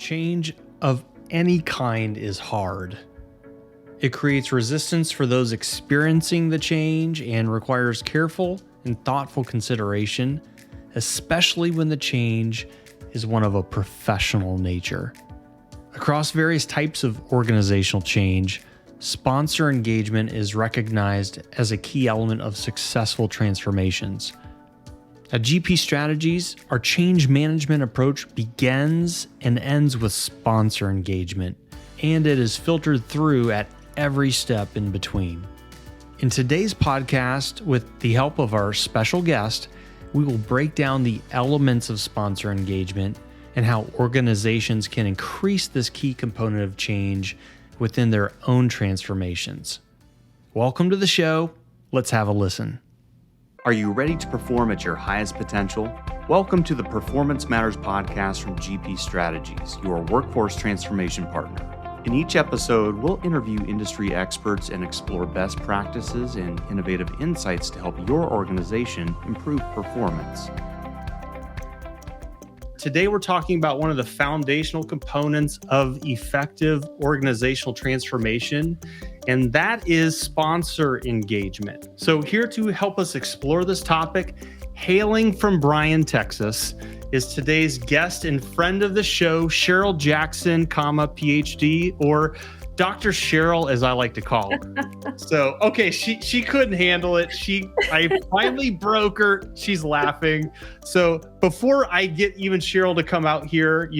Change of any kind is hard. It creates resistance for those experiencing the change and requires careful and thoughtful consideration, especially when the change is one of a professional nature. Across various types of organizational change, sponsor engagement is recognized as a key element of successful transformations. At GP Strategies, our change management approach begins and ends with sponsor engagement, and it is filtered through at every step in between. In today's podcast, with the help of our special guest, we will break down the elements of sponsor engagement and how organizations can increase this key component of change within their own transformations. Welcome to the show. Let's have a listen. Are you ready to perform at your highest potential? Welcome to the Performance Matters podcast from GP Strategies, your workforce transformation partner. In each episode, we'll interview industry experts and explore best practices and innovative insights to help your organization improve performance. Today, we're talking about one of the foundational components of effective organizational transformation, and that is sponsor engagement. So here to help us explore this topic, hailing from Bryan, Texas, is today's guest and friend of the show, Cheryl Jackson, PhD, or Dr. Cheryl, as I like to call her. So, okay, she couldn't handle it. I finally broke her. She's laughing. So before I get even Cheryl to come out here,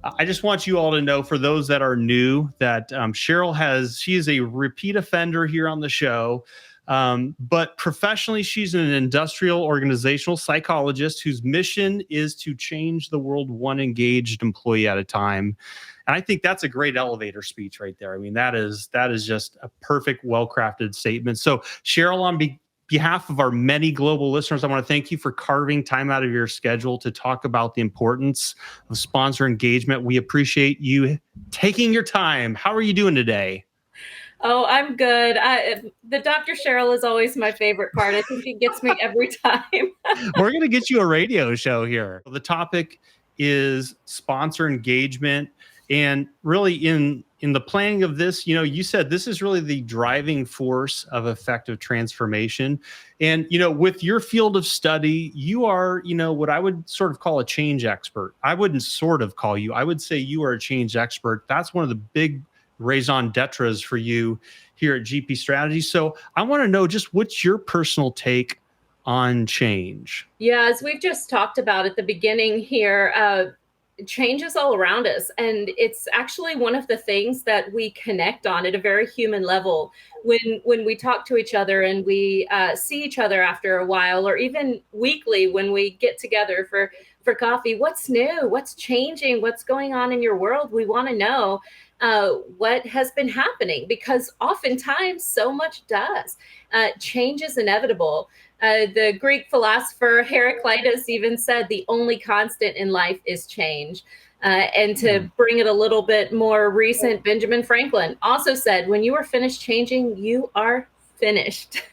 I just want you all to know, for those that are new, that she is a repeat offender here on the show. But professionally, she's an industrial organizational psychologist whose mission is to change the world one engaged employee at a time. And I think that's a great elevator speech right there. I mean, that is just a perfect, well-crafted statement. So Cheryl, on behalf of our many global listeners, I want to thank you for carving time out of your schedule to talk about the importance of sponsor engagement. We appreciate you taking your time. How are you doing today? Oh, I'm good. The Dr. Cheryl is always my favorite part. I think it gets me every time. We're going to get you a radio show here. The topic is sponsor engagement. And really in the planning of this, you said this is really the driving force of effective transformation. And, with your field of study, you are, what I would sort of call a change expert. I wouldn't sort of call you. I would say you are a change expert. That's one of the big raison d'etres for you here at GP Strategy. So I want to know just what's your personal take on change? Yeah, as we've just talked about at the beginning here, change is all around us. And it's actually one of the things that we connect on at a very human level when we talk to each other and we see each other after a while, or even weekly when we get together for coffee. What's new? What's changing? What's going on in your world? We want to know what has been happening, because oftentimes so much does. Change is inevitable. The Greek philosopher Heraclitus even said the only constant in life is change. And to bring it a little bit more recent, Benjamin Franklin also said, when you are finished changing, you are finished.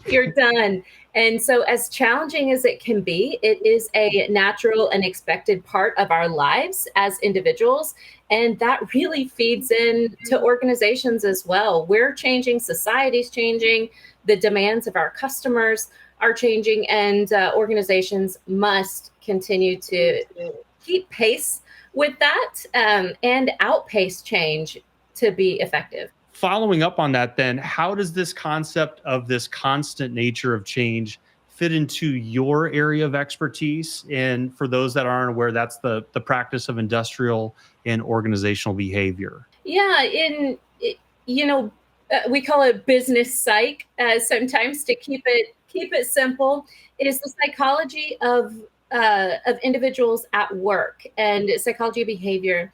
You're done. And so as challenging as it can be, it is a natural and expected part of our lives as individuals. And that really feeds into organizations as well. We're changing, society's changing, the demands of our customers are changing, and organizations must continue to keep pace with that and outpace change to be effective. Following up on that, then, how does this concept of this constant nature of change fit into your area of expertise? And for those that aren't aware, that's the practice of industrial and organizational behavior. Yeah, we call it business psych sometimes to keep it simple. It is the psychology of individuals at work and psychology of behavior.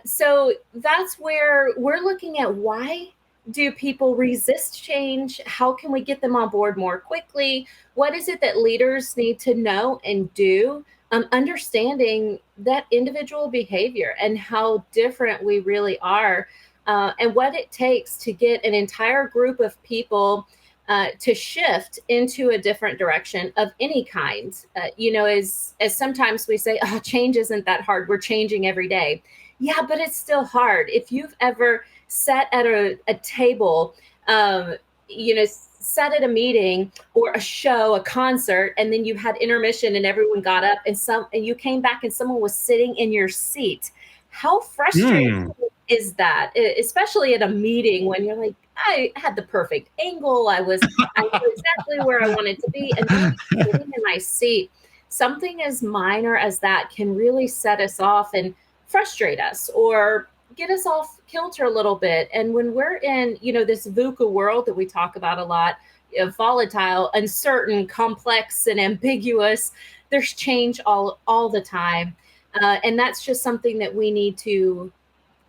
So that's where we're looking at, why do people resist change? How can we get them on board more quickly? What is it that leaders need to know and do? Understanding that individual behavior and how different we really are, and what it takes to get an entire group of people to shift into a different direction of any kind. As sometimes we say, change isn't that hard. We're changing every day. Yeah, but it's still hard. If you've ever sat at a table, um, sat at a meeting or a show, a concert, and then you had intermission and everyone got up and you came back and someone was sitting in your seat. How frustrating Hmm. is that? Especially at a meeting when you're like, I had the perfect angle. I knew exactly where I wanted to be, and now I'm sitting in my seat. Something as minor as that can really set us off and frustrate us or get us off kilter a little bit. And when we're in, this VUCA world that we talk about a lot, volatile, uncertain, complex, and ambiguous, there's change all the time. And that's just something that we need to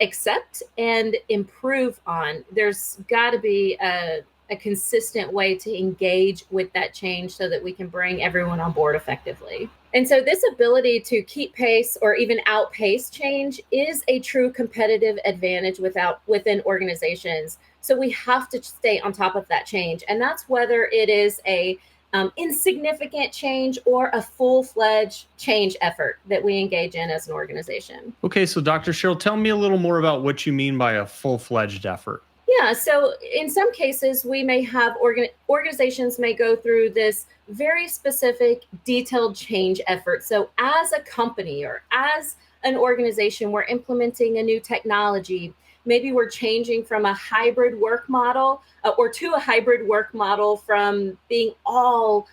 accept and improve on. There's got to be a consistent way to engage with that change so that we can bring everyone on board effectively. And so, this ability to keep pace or even outpace change is a true competitive advantage within organizations. So, we have to stay on top of that change. And that's whether it is a insignificant change or a full-fledged change effort that we engage in as an organization. Okay, so Dr. Cheryl, tell me a little more about what you mean by a full-fledged effort. Yeah, so in some cases, we may have organizations may go through this very specific, detailed change effort. So, as a company or as an organization, we're implementing a new technology. Maybe we're changing from a hybrid work model or to a hybrid work model from being all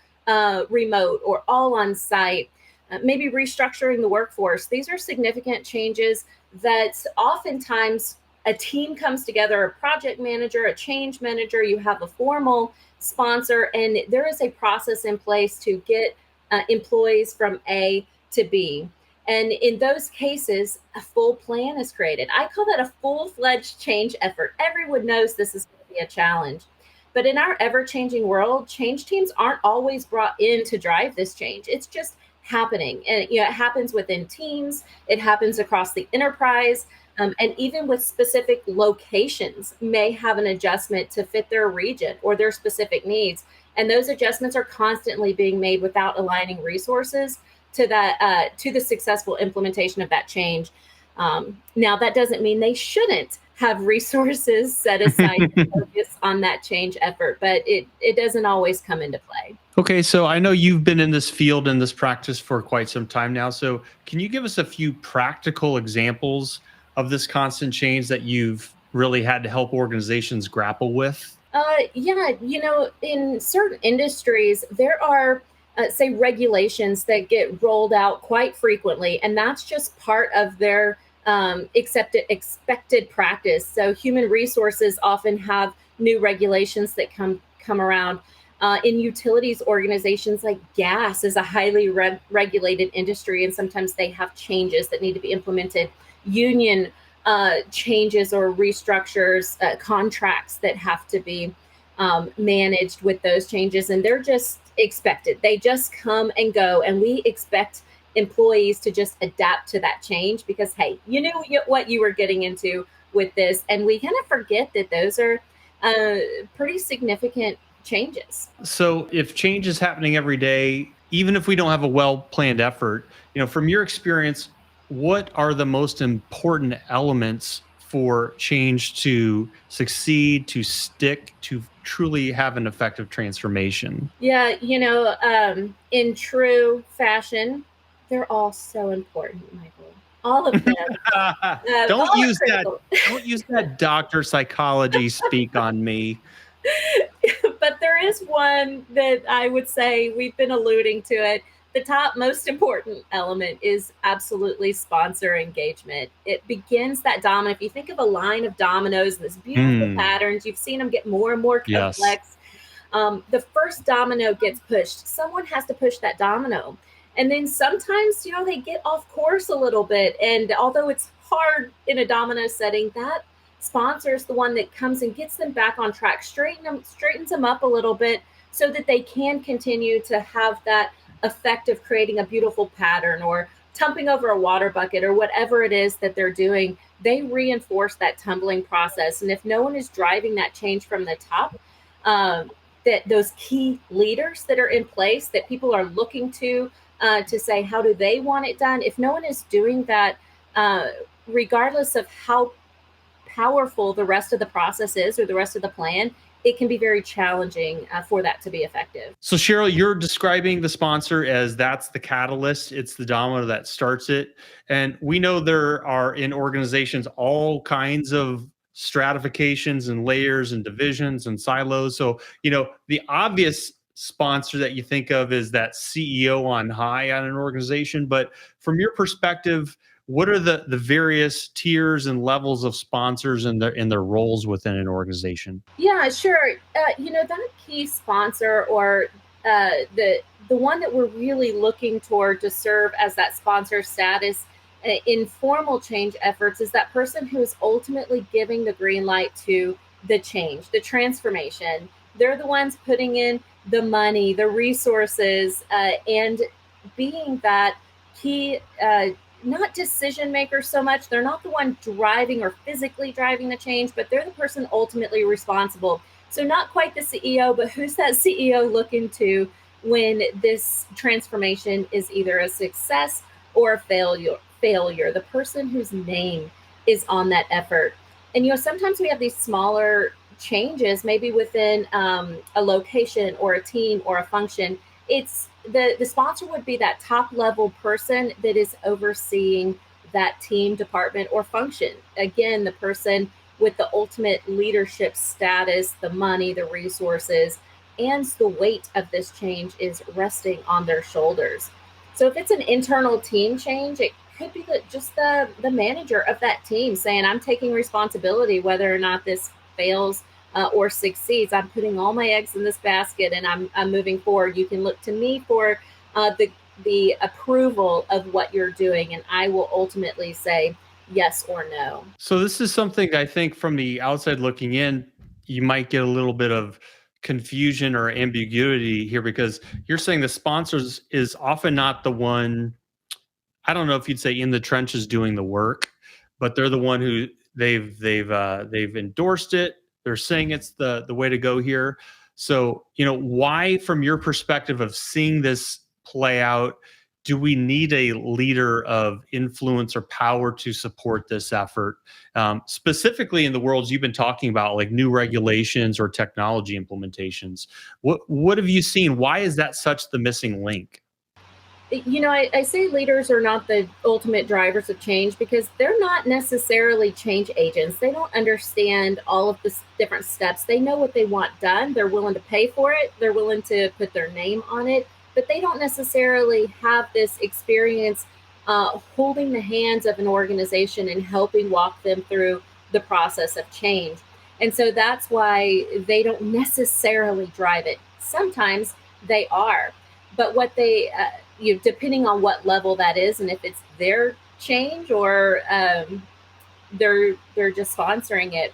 remote or all on site. Maybe restructuring the workforce. These are significant changes that oftentimes a team comes together, a project manager, a change manager, you have a formal sponsor, and there is a process in place to get employees from A to B. And in those cases, a full plan is created. I call that a full-fledged change effort. Everyone knows this is going to be a challenge. But in our ever-changing world, change teams aren't always brought in to drive this change. It's just happening. And it happens within teams, it happens across the enterprise. And even with specific locations may have an adjustment to fit their region or their specific needs. And those adjustments are constantly being made without aligning resources to the successful implementation of that change. Now, that doesn't mean they shouldn't have resources set aside to focus on that change effort, but it doesn't always come into play. Okay, so I know you've been in this field and this practice for quite some time now. So can you give us a few practical examples of this constant change that you've really had to help organizations grapple with? Yeah, in certain industries, there are, say, regulations that get rolled out quite frequently, and that's just part of their expected practice. So, human resources often have new regulations that come around. In utilities organizations, like gas is a highly regulated industry, and sometimes they have changes that need to be implemented. Union changes or restructures, contracts that have to be managed with those changes, and they're just expected. They just come and go, and we expect employees to just adapt to that change because, hey, you knew what you were getting into with this, and we kind of forget that those are pretty significant changes. So if change is happening every day, even if we don't have a well-planned effort, from your experience, what are the most important elements for change to succeed, to stick, to truly have an effective transformation? Yeah, in true fashion, they're all so important, Michael. All of them. Don't All are use that. critical. Don't use that doctor psychology speak on me. But there is one that I would say we've been alluding to it. The top most important element is absolutely sponsor engagement. It begins that domino. If you think of a line of dominoes, this beautiful patterns, you've seen them get more and more complex. Yes. The first domino gets pushed. Someone has to push that domino. And then sometimes, they get off course a little bit. And although it's hard in a domino setting, that sponsor is the one that comes and gets them back on track, straightens them up a little bit so that they can continue to have that effect of creating a beautiful pattern or tumbling over a water bucket or whatever it is that they're doing. They reinforce that tumbling process. And if no one is driving that change from the top, that those key leaders that are in place that people are looking to say, how do they want it done? If no one is doing that regardless of how powerful the rest of the process is or the rest of the plan, it can be very challenging for that to be effective. So Cheryl, you're describing the sponsor as that's the catalyst. It's the domino that starts it. And we know there are in organizations all kinds of stratifications and layers and divisions and silos. So, the obvious sponsor that you think of is that CEO on high at an organization. But from your perspective, what are the various tiers and levels of sponsors and their roles within an organization? Yeah, sure. That key sponsor, or the one that we're really looking toward to serve as that sponsor status in formal change efforts, is that person who is ultimately giving the green light to the change, the transformation. They're the ones putting in the money, the resources, and being that key. Not decision maker so much. They're not the one driving or physically driving the change, but they're the person ultimately responsible. So not quite the CEO, but who's that CEO looking to when this transformation is either a success or a failure, the person whose name is on that effort. And, sometimes we have these smaller changes, maybe within a location or a team or a function. It's the sponsor would be that top level person that is overseeing that team, department, or function. Again, the person with the ultimate leadership status, the money, the resources, and the weight of this change is resting on their shoulders. So if it's an internal team change, it could be just the manager of that team saying, I'm taking responsibility whether or not this fails or succeeds. I'm putting all my eggs in this basket, and I'm moving forward. You can look to me for the approval of what you're doing, and I will ultimately say yes or no. So this is something I think from the outside looking in, you might get a little bit of confusion or ambiguity here, because you're saying the sponsors is often not the one, I don't know if you'd say in the trenches doing the work, but they're the one who they've endorsed it. They're saying it's the way to go here. So, why, from your perspective of seeing this play out, do we need a leader of influence or power to support this effort? Specifically in the worlds you've been talking about, like new regulations or technology implementations. What have you seen? Why is that such the missing link? I say leaders are not the ultimate drivers of change because they're not necessarily change agents. They don't understand all of the different steps. They know what they want done. They're willing to pay for it. They're willing to put their name on it, but they don't necessarily have this experience holding the hands of an organization and helping walk them through the process of change. And so that's why they don't necessarily drive it. Sometimes they are, but what they depending on what level that is, and if it's their change or they're just sponsoring it.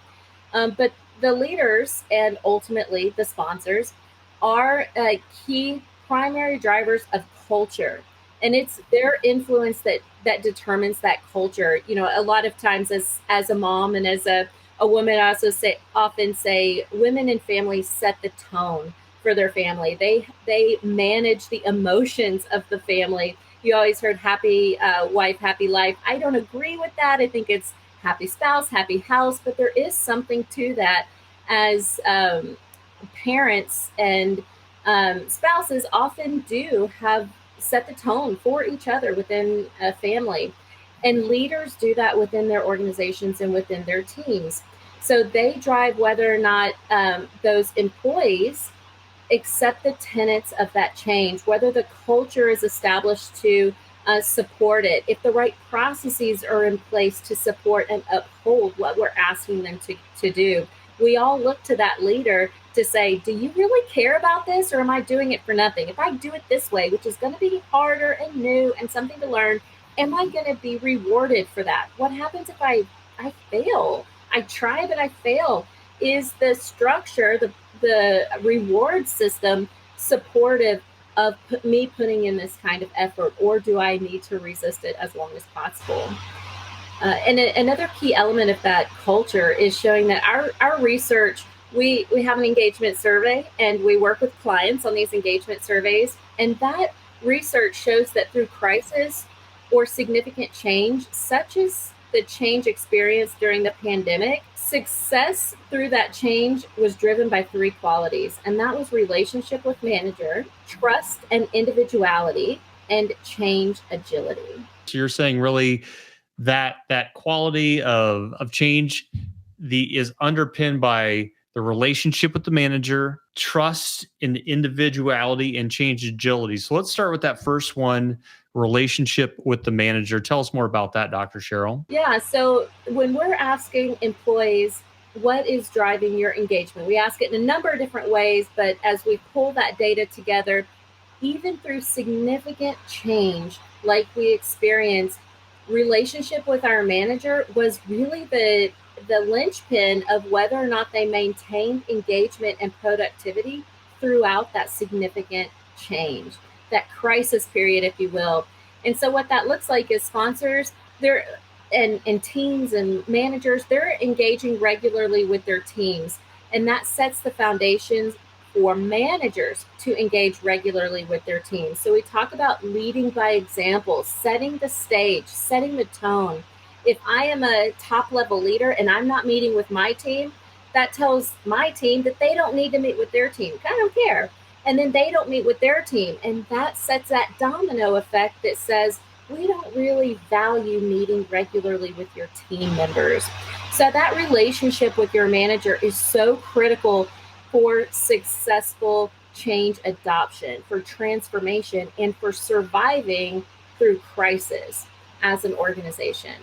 But the leaders and ultimately the sponsors are key primary drivers of culture, and it's their influence that determines that culture. A lot of times as a mom and as a woman, I also often say women and families set the tone for their family. They manage the emotions of the family. You always heard happy wife, happy life. I don't agree with that. I think it's happy spouse, happy house, but there is something to that, as parents and spouses often do have set the tone for each other within a family. And leaders do that within their organizations and within their teams. So they drive whether or not those employees accept the tenets of that change, whether the culture is established to support it, if the right processes are in place to support and uphold what we're asking them to do. We all look to that leader to say, do you really care about this, or am I doing it for nothing? If I do it this way, which is going to be harder and new and something to learn, am I going to be rewarded for that? What happens if I fail? I try, but I fail. Is the structure, the reward system supportive of me putting in this kind of effort, or do I need to resist it as long as possible? And another key element of that culture is showing that our research, we have an engagement survey and we work with clients on these engagement surveys. And that research shows that through crisis or significant change, such as the change experienced during the pandemic, success through that change was driven by three qualities, and that was relationship with manager, trust and individuality, and change agility. So you're saying really that quality of change is underpinned by the relationship with the manager, trust in individuality, and change agility. So let's start with that first one, relationship with the manager. Tell us more about that, Dr. Cheryl. Yeah, so when we're asking employees what is driving your engagement, we ask it in a number of different ways, but as we pull that data together, even through significant change like we experienced, relationship with our manager was really the linchpin of whether or not they maintained engagement and productivity throughout that significant change, that crisis period, if you will. And so what that looks like is sponsors, and teams and managers, they're engaging regularly with their teams. And that sets the foundations for managers to engage regularly with their teams. So we talk about leading by example, setting the stage, setting the tone. If I am a top level leader and I'm not meeting with my team, that tells my team that they don't need to meet with their team. I don't care. And then they don't meet with their team. And that sets that domino effect that says, we don't really value meeting regularly with your team members. So that relationship with your manager is so critical for successful change adoption, for transformation, and for surviving through crisis as an organization.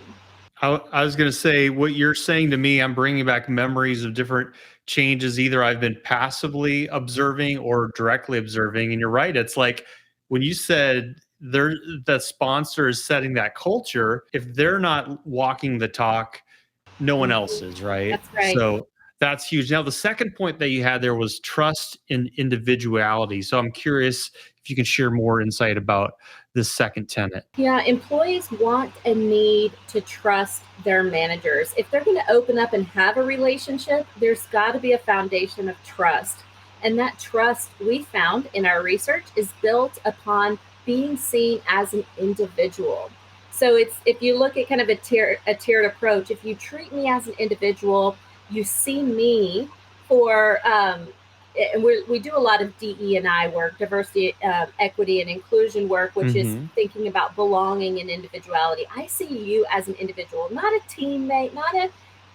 I was going to say, what you're saying to me, I'm bringing back memories of different changes. Either I've been passively observing or directly observing. And you're right. It's like when you said the sponsor is setting that culture, if they're not walking the talk, no one else is, right? That's right. So that's huge. Now, the second point that you had there was trust in individuality. So I'm curious if you can share more insight about this second tenet. Yeah, employees want and need to trust their managers. If they're going to open up and have a relationship, there's got to be a foundation of trust. And that trust, we found in our research, is built upon being seen as an individual. So it's, if you look at kind of a tiered approach, if you treat me as an individual, you see me for, and we do a lot of DE&I work, diversity, equity, and inclusion work, which is thinking about belonging and individuality. I see you as an individual, not a teammate, not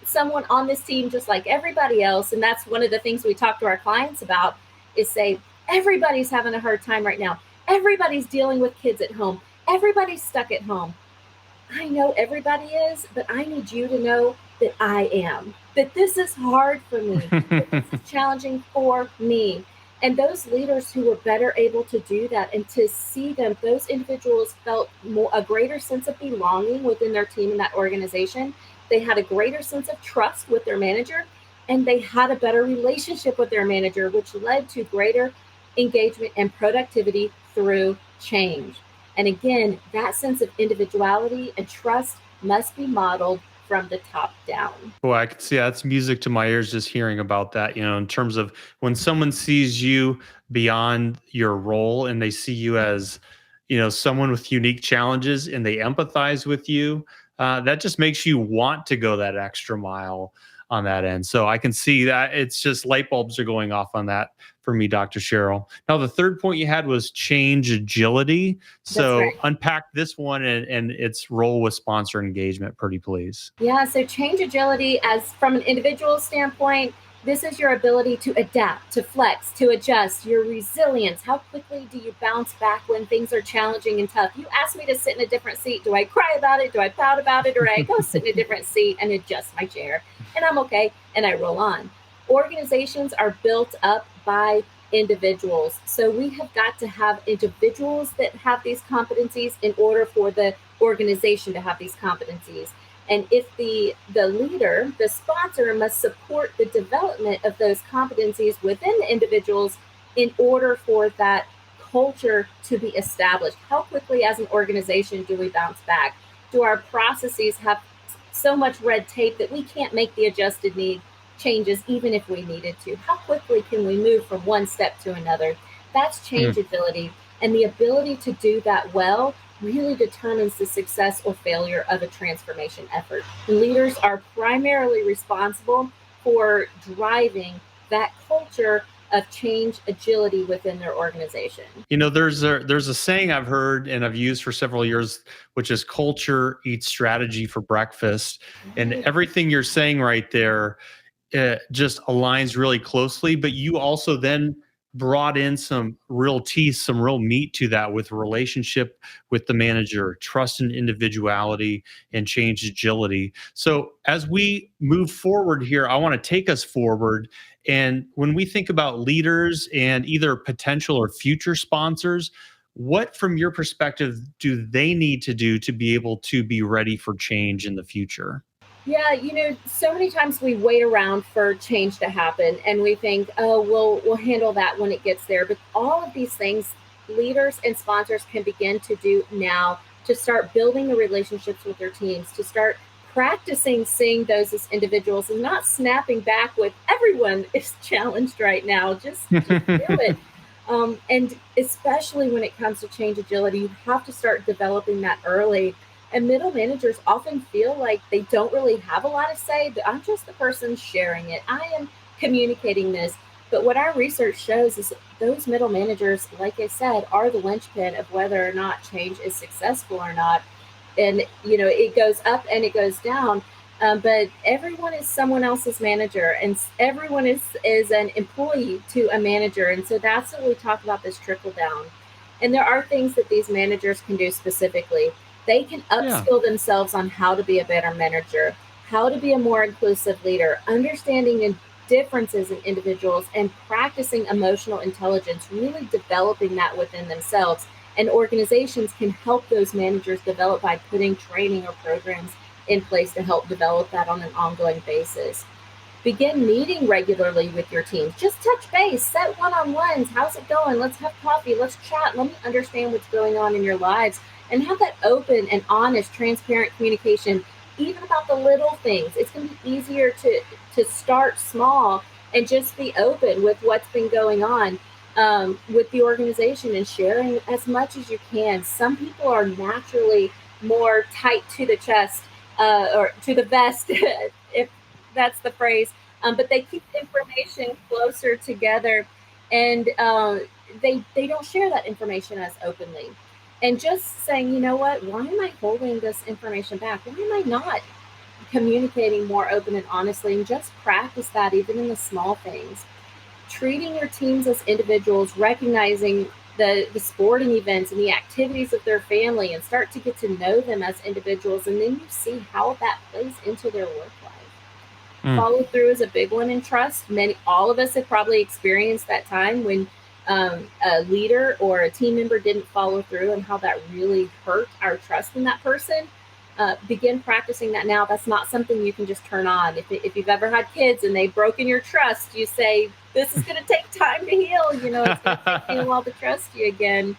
someone on this team just like everybody else. And that's one of the things we talk to our clients about is say, everybody's having a hard time right now. Everybody's dealing with kids at home. Everybody's stuck at home. I know everybody is, but I need you to know that I am, that this is hard for me, that this is challenging for me. And those leaders who were better able to do that and to see them, those individuals felt a greater sense of belonging within their team and that organization. They had a greater sense of trust with their manager, and they had a better relationship with their manager, which led to greater engagement and productivity through change. And again, that sense of individuality and trust must be modeled from the top down. Well, I can see that's music to my ears just hearing about that, in terms of when someone sees you beyond your role and they see you as, someone with unique challenges and they empathize with you, that just makes you want to go that extra mile on that end. So I can see that it's just light bulbs are going off on that for me, Dr. Cheryl. Now, the third point you had was change agility. So right. Unpack this one and its role with sponsor engagement, pretty please. Yeah, so change agility, as from an individual standpoint, this is your ability to adapt, to flex, to adjust, your resilience. How quickly do you bounce back when things are challenging and tough? You ask me to sit in a different seat. Do I cry about it? Do I pout about it? Or I go sit in a different seat and adjust my chair? And I'm okay, and I roll on. Organizations are built up by individuals. So we have got to have individuals that have these competencies in order for the organization to have these competencies. And if the leader, the sponsor, must support the development of those competencies within the individuals in order for that culture to be established. How quickly as an organization do we bounce back? Do our processes have so much red tape that we can't make the adjusted need changes even if we needed to? How quickly can we move from one step to another? That's change ability. And the ability to do that well really determines the success or failure of a transformation effort. Leaders are primarily responsible for driving that culture of change agility within their organization. There's a saying I've heard and I've used for several years, which is culture eats strategy for breakfast. And everything you're saying right there, just aligns really closely. But you also then brought in some real teeth, some real meat to that with relationship with the manager, trust and individuality, and change agility. So as we move forward here, I want to take us forward. And when we think about leaders and either potential or future sponsors, what, from your perspective, do they need to do to be able to be ready for change in the future? Yeah, so many times we wait around for change to happen and we think, oh, we'll handle that when it gets there. But all of these things leaders and sponsors can begin to do now to start building the relationships with their teams, to start practicing seeing those as individuals and not snapping back with everyone is challenged right now. Just do it. And especially when it comes to change agility, you have to start developing that early. And middle managers often feel like they don't really have a lot to say, but I'm just the person sharing it. I am communicating this. But what our research shows is those middle managers, like I said, are the linchpin of whether or not change is successful or not. And, it goes up and it goes down. But everyone is someone else's manager, and everyone is an employee to a manager. And so that's what we talk about, this trickle down. And there are things that these managers can do specifically. They can Yeah. upskill themselves on how to be a better manager, how to be a more inclusive leader, understanding the differences in individuals, and practicing emotional intelligence, really developing that within themselves. And organizations can help those managers develop by putting training or programs in place to help develop that on an ongoing basis. Begin meeting regularly with your teams. Just touch base, set one-on-ones. How's it going? Let's have coffee. Let's chat. Let me understand what's going on in your lives, and have that open and honest, transparent communication, even about the little things. It's going to be easier to start small and just be open with what's been going on with the organization and sharing as much as you can. Some people are naturally more tight to the chest or to the vest, if that's the phrase, but they keep information closer together, and they don't share that information as openly. And just saying, you know what, why am I holding this information back? Why am I not communicating more open and honestly? And just practice that even in the small things. Treating your teams as individuals, recognizing the sporting events and the activities of their family, and start to get to know them as individuals. And then you see how that plays into their work life. Mm. Follow through is a big one in trust. All of us have probably experienced that time when a leader or a team member didn't follow through, and how that really hurt our trust in that person. Begin practicing that now. That's not something you can just turn on. If you've ever had kids and they've broken your trust, you say, this is going to take time to heal. It's going to take me a while to trust you again.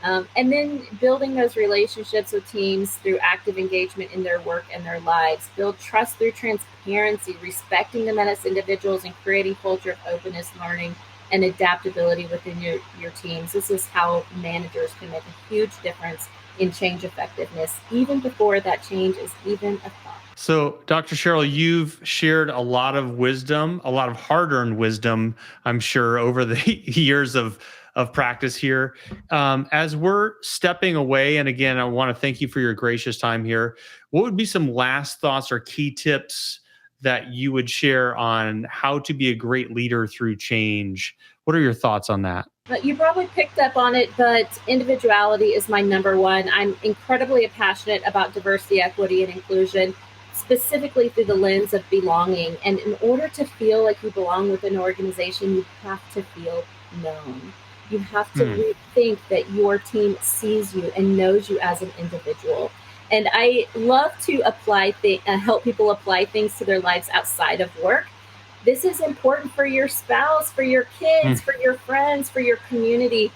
And then building those relationships with teams through active engagement in their work and their lives. Build trust through transparency, respecting them as individuals, and creating culture of openness, learning, and adaptability within your teams. This is how managers can make a huge difference in change effectiveness, even before that change is even a thought. So, Dr. Cheryl, you've shared a lot of wisdom, a lot of hard-earned wisdom, I'm sure, over the years of practice here. As we're stepping away, and again, I want to thank you for your gracious time here. What would be some last thoughts or key tips that you would share on how to be a great leader through change? What are your thoughts on that? But you probably picked up on it, but individuality is my number one. I'm incredibly passionate about diversity, equity, and inclusion, specifically through the lens of belonging. And in order to feel like you belong with an organization, you have to feel known. You have to think that your team sees you and knows you as an individual. And I love to help people apply things to their lives outside of work. This is important for your spouse, for your kids, for your friends, for your community.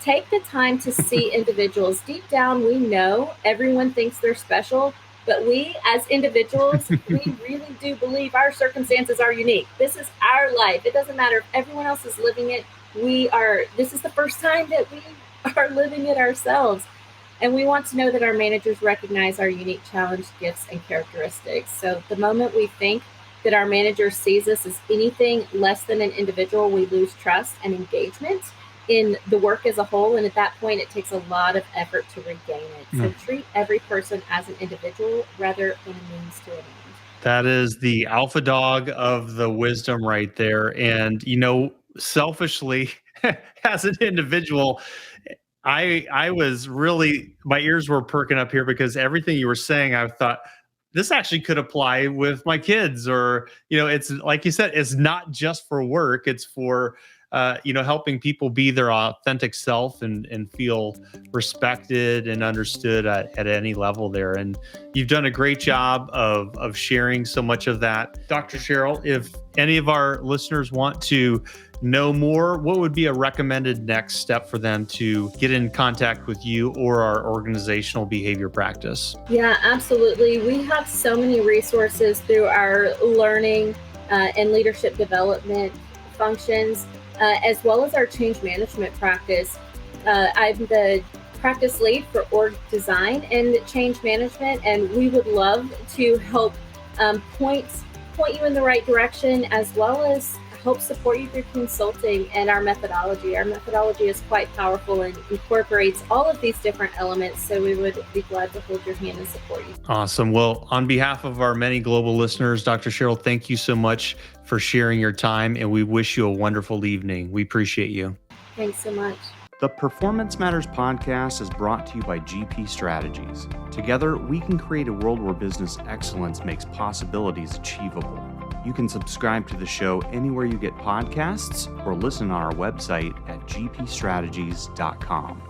Take the time to see individuals. Deep down, we know everyone thinks they're special, but we as individuals, we really do believe our circumstances are unique. This is our life. It doesn't matter if everyone else is living it. This is the first time that we are living it ourselves. And we want to know that our managers recognize our unique challenge, gifts, and characteristics. So the moment we think that our manager sees us as anything less than an individual, we lose trust and engagement in the work as a whole. And at that point, it takes a lot of effort to regain it. So treat every person as an individual rather than a means to an end. That is the alpha dog of the wisdom right there. And, selfishly, as an individual, I was really, my ears were perking up here because everything you were saying, I thought this actually could apply with my kids, or, it's like you said, it's not just for work, it's for, helping people be their authentic self and feel respected and understood at any level there. And you've done a great job of sharing so much of that. Dr. Cheryl, if any of our listeners want to know more, what would be a recommended next step for them to get in contact with you or our organizational behavior practice? Yeah, absolutely. We have so many resources through our learning and leadership development functions, as well as our change management practice. I'm the practice lead for org design and change management, and we would love to help point you in the right direction, as well as help support you through consulting and our methodology. Our methodology is quite powerful and incorporates all of these different elements, so we would be glad to hold your hand and support you. Awesome. Well, on behalf of our many global listeners, Dr. Cheryl, thank you so much for sharing your time, and we wish you a wonderful evening. We appreciate you. Thanks so much. The Performance Matters podcast is brought to you by GP Strategies. Together, we can create a world where business excellence makes possibilities achievable. You can subscribe to the show anywhere you get podcasts or listen on our website at gpstrategies.com.